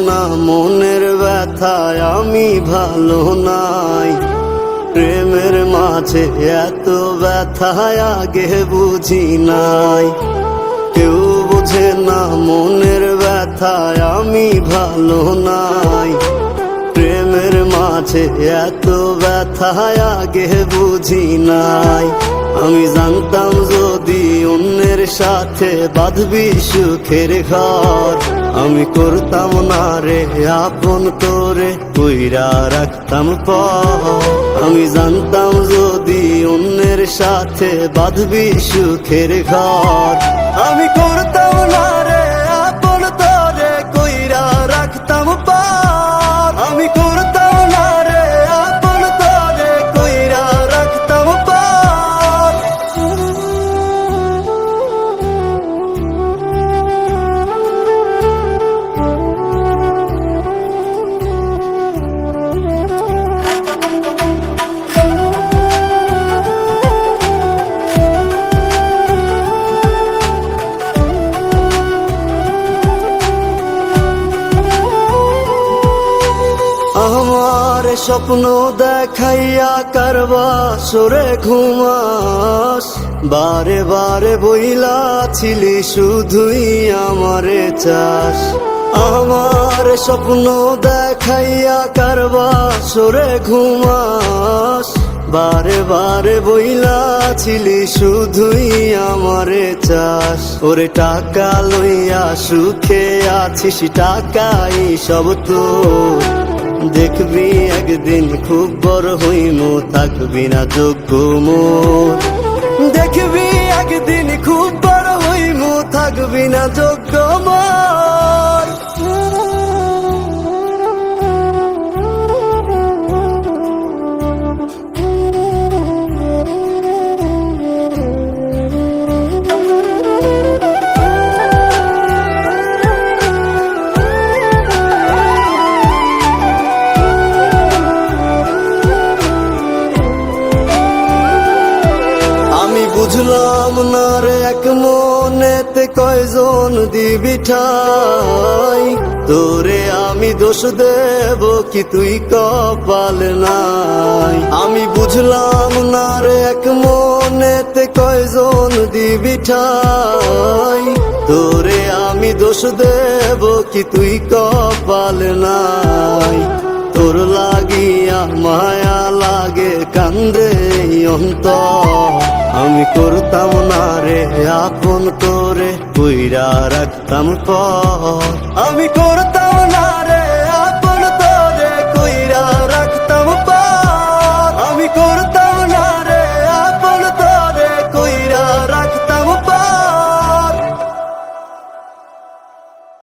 না মনের ব্যথায় আমি ভালো নাই। প্রেমের মাঝে এত ব্যথায় আগে বুঝি নাই। কেউ বোঝে না মনের ব্যথায় আমি ভালো নাই। প্রেমের মাঝে এত ব্যথায় আগে বুঝি নাই। আমি জানতাম যদি অন্যের সাথে বাঁধবি সুখের ঘর, আমি করতাম না রে আপন তোরে কইরা রাখতাম পর। আমি জানতাম যদি অন্যের সাথে বাঁধবি সুখের ঘর, আমি করতাম না রে আপন তোরে কইরা রাখতাম পর। আমি করতাম না রে আপন তোরে কইরা রাখতাম পর। আমার স্বপ্ন দেখাইয়া কারবা সরে ঘুমাস, বারে বারে বইলা ছিলি শুধুই আমারে চাস। আমার স্বপ্ন দেখাইয়া কারবা সরে ঘুমাস, বারে বারে বইলা ছিলি শুধুই আমারে চাস। ওরে টাকা লইয়া সুখে আছিস, টাকাই সব তোর। দেখবি একদিন খুব বড় হইমু, থাকবি না যোগ্য মোর। দেখবি একদিন খুব বড় হইমু, থাকবি না যোগ্য মোর। বুঝলাম না রে এক মনেতে কয়জন দিবি ঠাই, তোরে আমি দোষ দেব কি তুই কপাল নাই। আমি বুঝলাম না রে এক মনেতে কয়জন দিবি ঠাই, তোরে আমি দোষ দেব কি তুই কপাল নাই। তোর লাগিয়া মায়া লাগে কান্দে অন্তর, আমি করতাম না রে আপন তোরে কইরা রাখতাম পর। আমি করতাম না